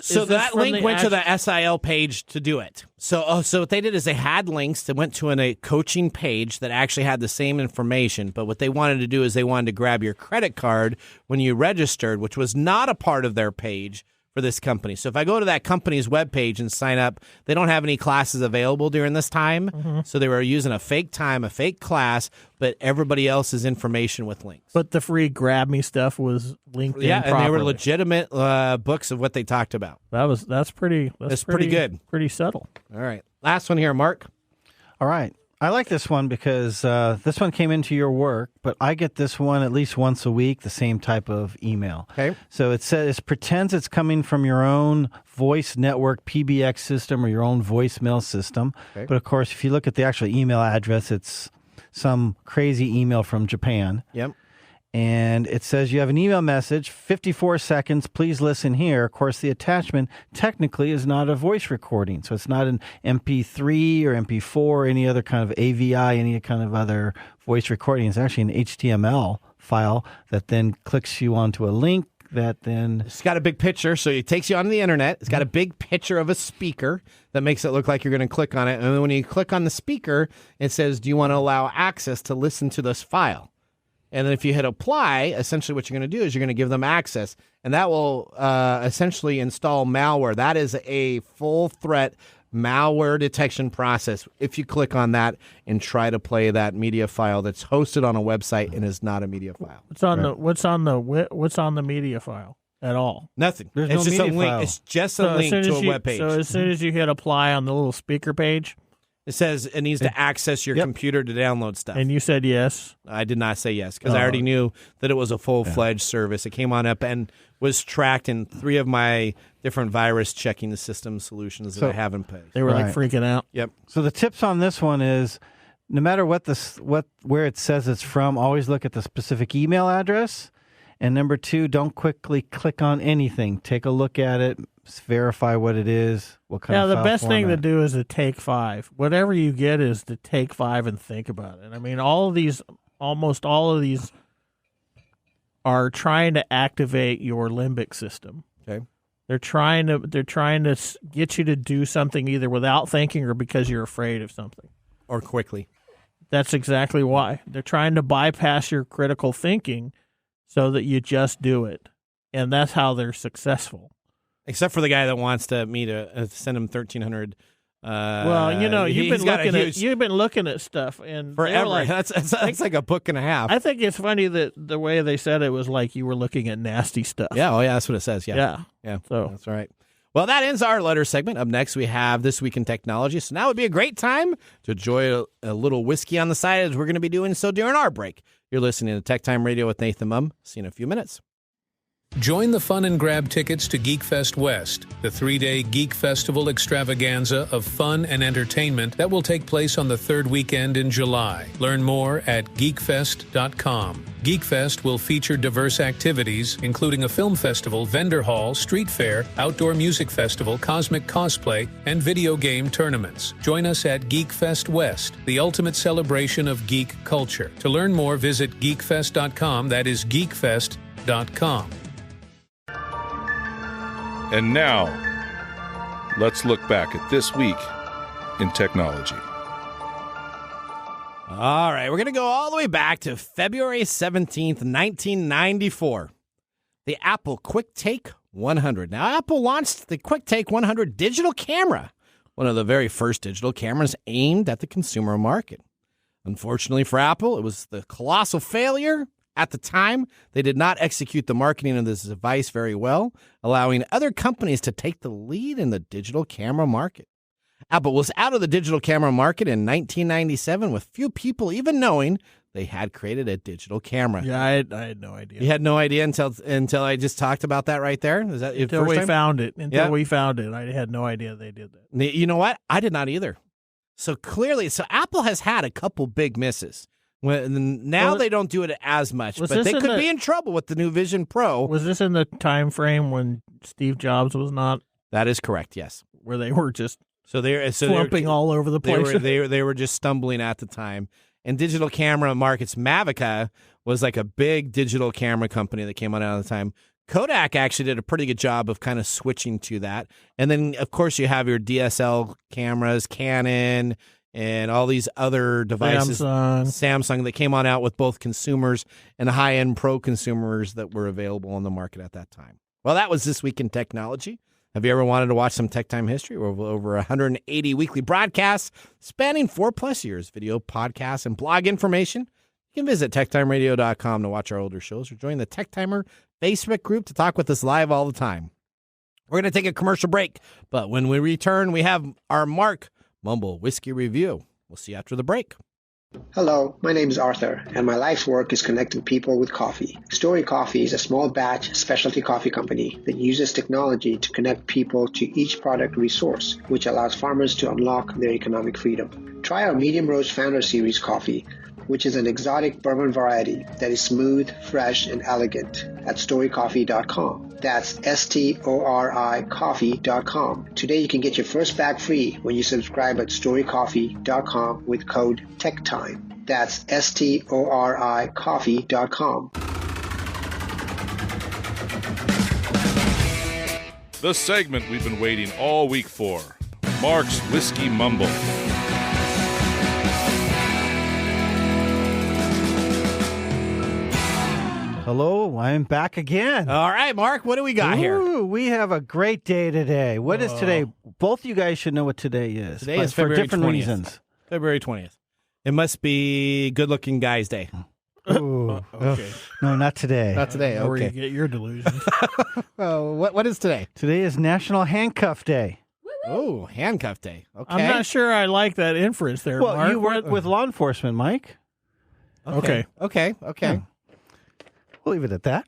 So that link went to the SIL page to do it. So what they did is they had links that went to a coaching page that actually had the same information, but what they wanted to do is they wanted to grab your credit card when you registered, which was not a part of their page for this company. So if I go to that company's webpage and sign up, they don't have any classes available during this time. Mm-hmm. So they were using a fake time, a fake class, but everybody else's information with links. But the free grab me stuff was linked in and properly. they were legitimate books of what they talked about. That's pretty good. Pretty subtle. All right. Last one here, Mark. All right. I like this one because this one came into your work, but I get this one at least once a week, the same type of email. Okay. So it says it pretends it's coming from your own voice network PBX system or your own voicemail system. Okay. But of course, if you look at the actual email address, it's some crazy email from Japan. Yep. And it says you have an email message, 54 seconds, please listen here. Of course, the attachment technically is not a voice recording. So it's not an MP3 or MP4 or any other kind of AVI, any kind of other voice recording. It's actually an HTML file that then clicks you onto a link that then... It's got a big picture, so it takes you onto the internet. It's got a big picture of a speaker that makes it look like you're going to click on it. And then when you click on the speaker, it says, do you want to allow access to listen to this file? And then if you hit apply, essentially what you're going to do is you're going to give them access. And that will essentially install malware. That is a full threat malware detection process if you click on that and try to play that media file that's hosted on a website and is not a media file. What's on the media file at all? Nothing. There's it's no just media a link. file. It's just a link to a web page. So as soon as you hit apply on the little speaker page, It says it needs to access your computer to download stuff. And you said yes. I did not say yes because I already knew that it was a full-fledged service. It came on up and was tracked in 3 of my different virus checking the system solutions that I have in place. They were like freaking out. Yep. So the tips on this one is, no matter where it says it's from, always look at the specific email address. And number 2, don't quickly click on anything. Take a look at it, verify what it is, what kind of the file best thing to format. do is to take 5. Whatever you get is to take 5 and think about it. I mean, almost all of these are trying to activate your limbic system. Okay. They're trying to get you to do something either without thinking or because you're afraid of something. Or quickly. That's exactly why. They're trying to bypass your critical thinking so that you just do it. And that's how they're successful. Except for the guy that wants me to send him 1,300. Well, you've been looking at stuff and forever. Like, that's like a book and a half. I think it's funny that the way they said it was like you were looking at nasty stuff. Yeah, that's what it says. Yeah. So that's right. Well, that ends our letter segment. Up next, we have This Week in Technology. So now would be a great time to enjoy a little whiskey on the side, as we're going to be doing so during our break. You're listening to Tech Time Radio with Nathan Mumm. See you in a few minutes. Join the fun and grab tickets to GeekFest West, the 3-day Geek Festival extravaganza of fun and entertainment that will take place on the 3rd weekend in July. Learn more at geekfest.com. GeekFest will feature diverse activities, including a film festival, vendor hall, street fair, outdoor music festival, cosmic cosplay, and video game tournaments. Join us at GeekFest West, the ultimate celebration of geek culture. To learn more, visit geekfest.com. That is geekfest.com. And now, let's look back at this week in technology. All right, we're going to go all the way back to February 17th, 1994. The Apple QuickTake 100. Now, Apple launched the QuickTake 100 digital camera, one of the very first digital cameras aimed at the consumer market. Unfortunately for Apple, it was the colossal failure. At the time, they did not execute the marketing of this device very well, allowing other companies to take the lead in the digital camera market. Apple was out of the digital camera market in 1997, with few people even knowing they had created a digital camera. Yeah, I had no idea. You had no idea until I just talked about that right there? Is that until we found it. We found it. I had no idea they did that. You know what? I did not either. So clearly, Apple has had a couple big misses. Now they don't do it as much, but they could be in trouble with the new Vision Pro. Was this in the time frame when Steve Jobs was not? That is correct, yes. Where they were just slumping all over the place. They were just stumbling at the time. And digital camera markets, Mavica was like a big digital camera company that came out at the time. Kodak actually did a pretty good job of kind of switching to that. And then, of course, you have your DSL cameras, Canon, and all these other devices, Samsung that came on out with both consumers and high-end pro consumers that were available on the market at that time. Well, that was This Week in Technology. Have you ever wanted to watch some Tech Time history? We're over 180 weekly broadcasts spanning 4+ years, video, podcasts, and blog information. You can visit TechTimeRadio.com to watch our older shows or join the Tech Timer Facebook group to talk with us live all the time. We're going to take a commercial break, but when we return, we have our Mark Mumble Whiskey Review. We'll see you after the break. Hello, my name is Arthur, and my life's work is connecting people with coffee. Story Coffee is a small batch specialty coffee company that uses technology to connect people to each product resource, which allows farmers to unlock their economic freedom. Try our Medium Roast Founder Series coffee, which is an exotic bourbon variety that is smooth, fresh, and elegant at storycoffee.com. That's STORI coffee.com. Today you can get your first bag free when you subscribe at storycoffee.com with code TechTime. That's STORI coffee.com. The segment we've been waiting all week for. Mark's Whiskey Mumble. Hello, I'm back again. All right, Mark, what do we got here? We have a great day today. What is today? Both of you guys should know what today is. Today is for February different 20th. reasons. February 20th. It must be Good Looking Guys Day. Ooh. Okay. No, not today. Not today. Where you Okay. get your delusions. What is today? Today is National Handcuff Day. Oh, handcuff day. Okay. I'm not sure I like that inference there, Well, Mark. you work with law enforcement, Mike. Okay. Okay. Yeah. We'll leave it at that.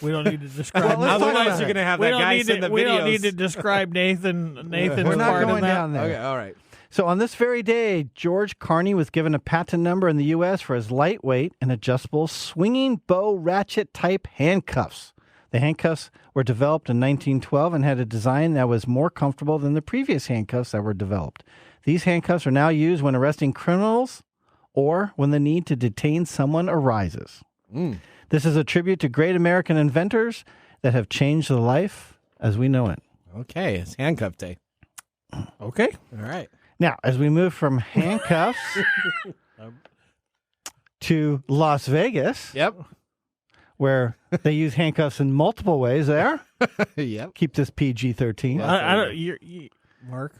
We don't need to describe. Well, Otherwise, you're going to have that guy send the videos. We don't need to describe Nathan's We're not part going of that. down there. Okay, all right. So on this very day, George Carney was given a patent number in the U.S. for his lightweight and adjustable swinging bow ratchet type handcuffs. The handcuffs were developed in 1912 and had a design that was more comfortable than the previous handcuffs that were developed. These handcuffs are now used when arresting criminals or when the need to detain someone arises. This is a tribute to great American inventors that have changed the life as we know it. Okay, it's handcuff day. Okay. All right. Now, as we move from handcuffs to Las Vegas, Yep. where they use handcuffs in multiple ways there. Yep. Keep this PG-13. I don't. Mark.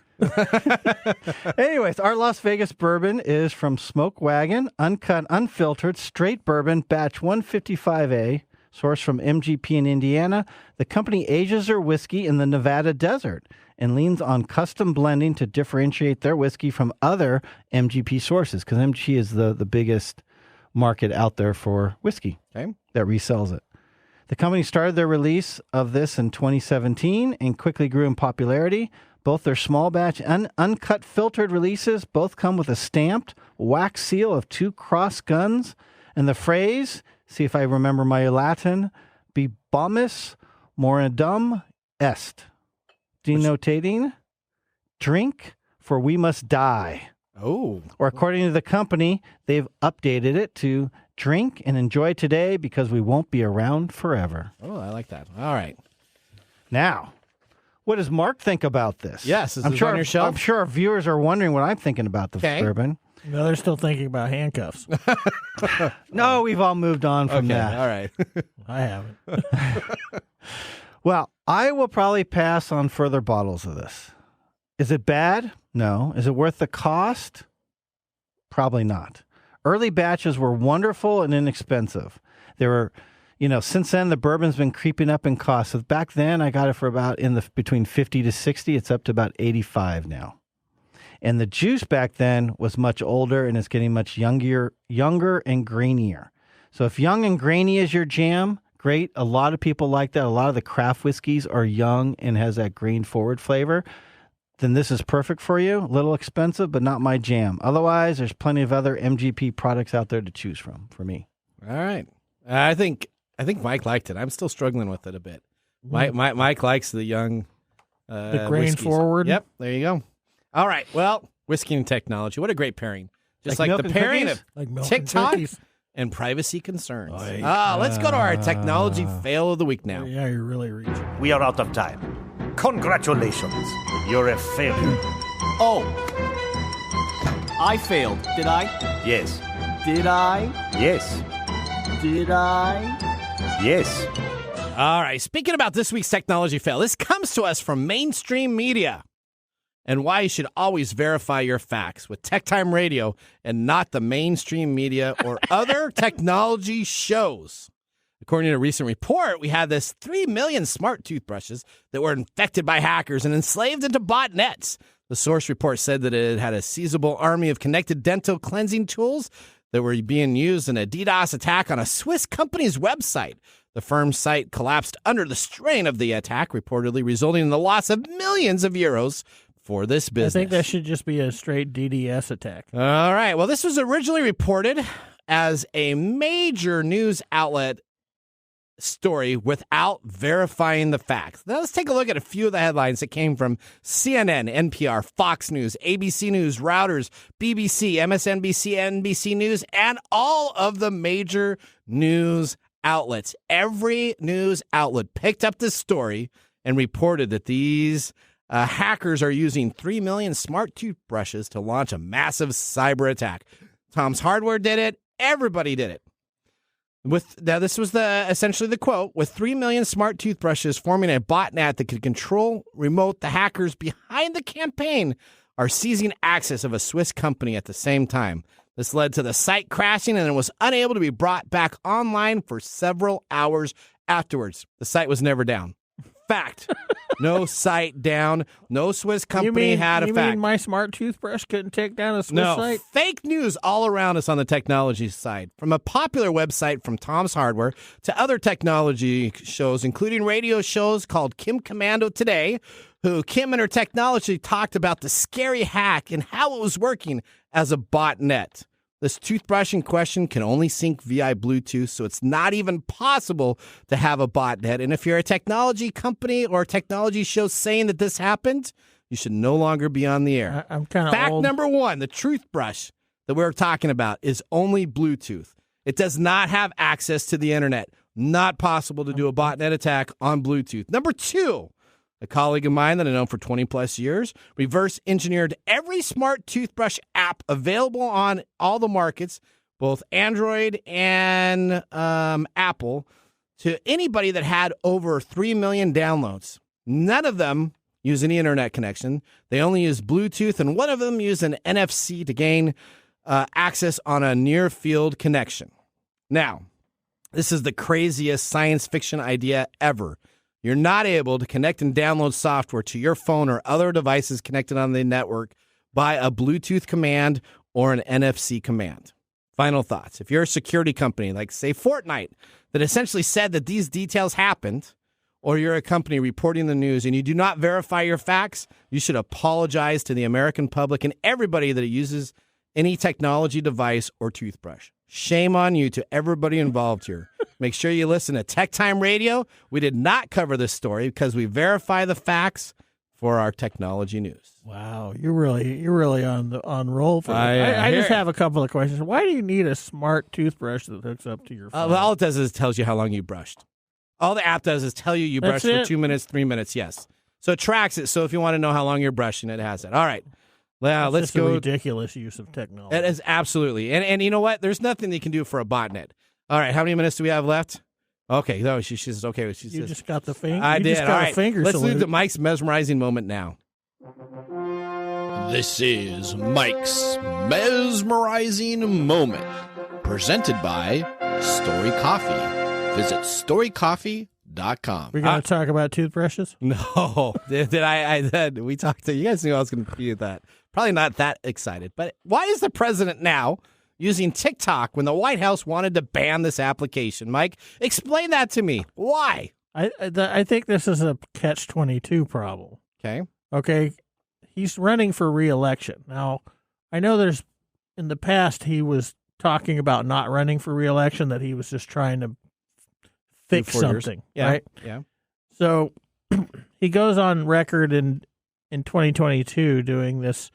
Anyways, our Las Vegas bourbon is from Smoke Wagon, uncut, unfiltered, straight bourbon, batch 155A, sourced from MGP in Indiana. The company ages their whiskey in the Nevada desert and leans on custom blending to differentiate their whiskey from other MGP sources, because MGP is the biggest market out there for whiskey that resells it. The company started their release of this in 2017 and quickly grew in popularity. Both their small batch and uncut filtered releases both come with a stamped wax seal of 2 cross guns and the phrase, see if I remember my Latin, bibomus morandum est, denotating drink for we must die. Oh. Or according to the company, they've updated it to drink and enjoy today because we won't be around forever. Oh, I like that. All right. Now, what does Mark think about this? Yes, I'm sure, on your shelf? I'm sure our viewers are wondering what I'm thinking about the bourbon. No, they're still thinking about handcuffs. No, we've all moved on from that. All right. I haven't. Well, I will probably pass on further bottles of this. Is it bad? No. Is it worth the cost? Probably not. Early batches were wonderful and inexpensive. There were, since then the bourbon's been creeping up in cost. So back then I got it for about between 50 to 60. It's up to about 85 now. And the juice back then was much older and it's getting much younger and grainier. So if young and grainy is your jam, great. A lot of people like that. A lot of the craft whiskeys are young and has that grain forward flavor. Then this is perfect for you. A little expensive, but not my jam. Otherwise, there's plenty of other MGP products out there to choose from for me. All right. I think Mike liked it. I'm still struggling with it a bit. Mike likes the young the grain whiskeys. forward. Yep, there you go. All right. Well, whiskey and technology. What a great pairing. Just Like like milk the and pairing cookies? of Like milk and TikTok cookies. and privacy concerns. Let's go to our technology fail of the week now. Yeah, you're really reaching. We are out of time. Congratulations. You're a failure. Oh. I failed, did I? Yes. Did I? Yes. Did I? Yes. All right. Speaking about this week's technology fail, this comes to us from mainstream media and why you should always verify your facts with TechTime Radio and not the mainstream media or other technology shows. According to a recent report, we had this 3 million smart toothbrushes that were infected by hackers and enslaved into botnets. The source report said that it had a seizable army of connected dental cleansing tools that were being used in a DDoS attack on a Swiss company's website. The firm's site collapsed under the strain of the attack, reportedly resulting in the loss of millions of euros for this business. I think that should just be a straight DDoS attack. All right. Well, this was originally reported as a major news outlet story without verifying the facts. Now let's take a look at a few of the headlines that came from CNN, NPR, Fox News, ABC News, Reuters, BBC, MSNBC, NBC News, and all of the major news outlets. Every news outlet picked up this story and reported that these hackers are using 3 million smart toothbrushes to launch a massive cyber attack. Tom's Hardware did it. Everybody did it. Now, this was essentially the quote. With 3 million smart toothbrushes forming a botnet that could control remote, the hackers behind the campaign are seizing access of a Swiss company at the same time. This led to the site crashing and it was unable to be brought back online for several hours afterwards. The site was never down. Fact. No site down. No Swiss company had a you fact. mean my smart toothbrush couldn't take down a Swiss No, site? fake news all around us on the technology side. From a popular website from Tom's Hardware to other technology shows, including radio shows called Kim Commando Today, who Kim and her technology talked about the scary hack and how it was working as a botnet. This toothbrush in question can only sync via Bluetooth, so it's not even possible to have a botnet. And if you're a technology company or a technology show saying that this happened, you should no longer be on the air. I'm kind of Fact old. number one, the toothbrush that we're talking about is only Bluetooth. It does not have access to the internet. Not possible to do a botnet attack on Bluetooth. Number two, a colleague of mine that I've known for 20 plus years reverse engineered every smart toothbrush app available on all the markets, both Android and Apple, to anybody that had over 3 million downloads. None of them use any internet connection. They only use Bluetooth, and one of them used an NFC to gain access on a near field connection. Now, this is the craziest science fiction idea ever. You're not able to connect and download software to your phone or other devices connected on the network by a Bluetooth command or an NFC command. Final thoughts. If you're a security company like, say, Fortnite, that essentially said that these details happened, or you're a company reporting the news and you do not verify your facts, you should apologize to the American public and everybody that uses any technology device or toothbrush. Shame on you to everybody involved here. Make sure you listen to TechTime Radio. We did not cover this story because we verify the facts for our technology news. Wow, you're really on roll for that. I just have a couple of questions. Why do you need a smart toothbrush that hooks up to your phone? Well, all it does is tells you how long you brushed. All the app does is tell you brushed for 2 minutes, 3 minutes, yes. So it tracks it. So if you want to know how long you're brushing, it has it. All right. Well, let's go. A ridiculous use of technology. It is absolutely. And you know what? There's nothing they can do for a botnet. All right, how many minutes do we have left? Okay, no, she says okay. She You says, just got the finger. I did. Just got All a right, finger let's salute. move to Mike's mesmerizing moment now. This is Mike's mesmerizing moment, presented by Story Coffee. Visit storycoffee.com. We're going to talk about toothbrushes? No, did we talked to you guys? Knew I was going to be that. Probably not that excited. But why is the president now using TikTok when the White House wanted to ban this application? Mike, explain that to me. Why? I think this is a catch-22 problem. Okay. He's running for re-election. Now, I know there's, in the past, he was talking about not running for re-election, that he was just trying to fix something, right? Yeah. So he goes on record in 2022 doing this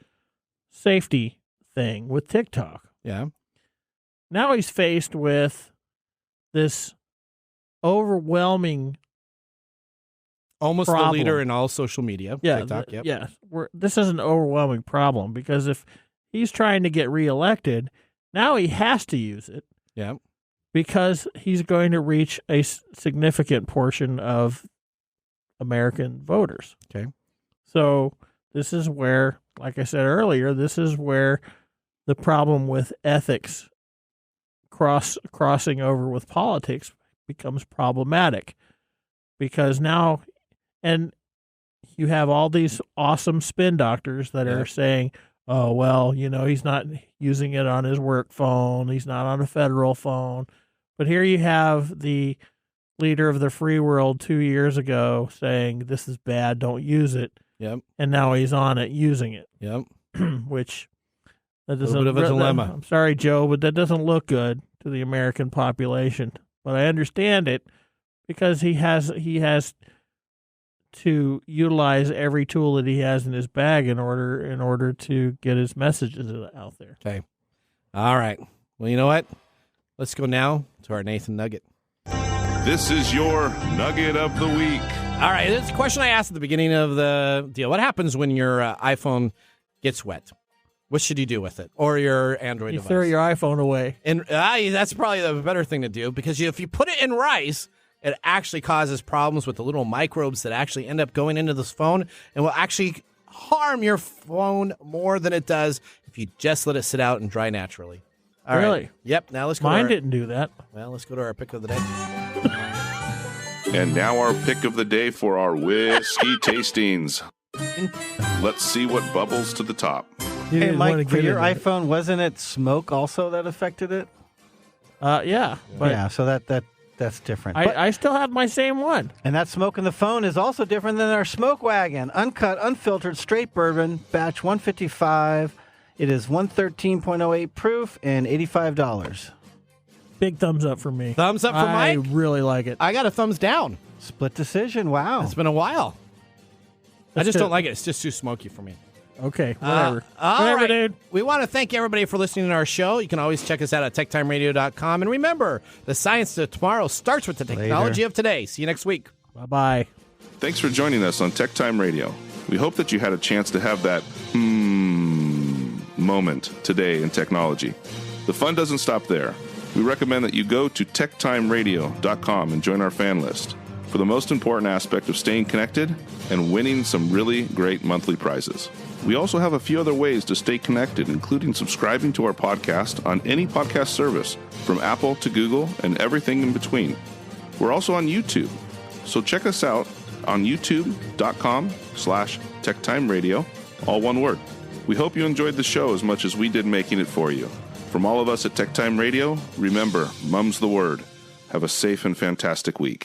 safety thing with TikTok. Yeah. Now he's faced with this overwhelming Almost problem. the leader in all social media. Yeah, TikTok, yep. yeah. This is an overwhelming problem because if he's trying to get reelected, now he has to use it. Yeah. Because he's going to reach a significant portion of American voters. Okay. So this is where, like I said earlier, this is where the problem with ethics crossing over with politics becomes problematic. Because now, and you have all these awesome spin doctors that are saying, oh, well, he's not using it on his work phone. He's not on a federal phone. But here you have the leader of the free world 2 years ago saying, this is bad, don't use it. Yep. And now he's on it using it. Yep. Which, that a little bit of a dilemma. I'm sorry, Joe, but that doesn't look good to the American population. But I understand it because he has to utilize every tool that he has in his bag in order to get his messages out there. Okay. All right. Well, you know what? Let's go now to our Nathan Nugget. This is your Nugget of the Week. All right. This is a question I asked at the beginning of the deal. What happens when your iPhone gets wet? What should you do with it? Or your Android device? You throw your iPhone away. And that's probably the better thing to do because if you put it in rice, it actually causes problems with the little microbes that actually end up going into this phone and will actually harm your phone more than it does if you just let it sit out and dry naturally. All really? Right. Yep. Now let's go. Mine didn't do that. Well, let's go to our pick of the day. And now our pick of the day for our whiskey tastings. Let's see what bubbles to the top. Hey, Mike, for your iPhone, wasn't it smoke also that affected it? Yeah. But yeah, so that's different. I still have my same one. And that smoke in the phone is also different than our Smoke Wagon. Uncut, unfiltered, straight bourbon, batch 155. It is 113.08 proof and $85. Big thumbs up for me. Thumbs up for Mike? I really like it. I got a thumbs down. Split decision. Wow. It's been a while. I just don't like it. It's just too smoky for me. Okay, whatever. All right, dude. We want to thank everybody for listening to our show. You can always check us out at TechTimeRadio.com. And remember, the science of tomorrow starts with the technology of today. See you next week. Bye-bye. Thanks for joining us on Tech Time Radio. We hope that you had a chance to have that moment today in technology. The fun doesn't stop there. We recommend that you go to TechTimeRadio.com and join our fan list for the most important aspect of staying connected and winning some really great monthly prizes. We also have a few other ways to stay connected, including subscribing to our podcast on any podcast service, from Apple to Google and everything in between. We're also on YouTube, so check us out on youtube.com/TechTimeRadio, all one word. We hope you enjoyed the show as much as we did making it for you. From all of us at TechTime Radio, remember, mum's the word. Have a safe and fantastic week.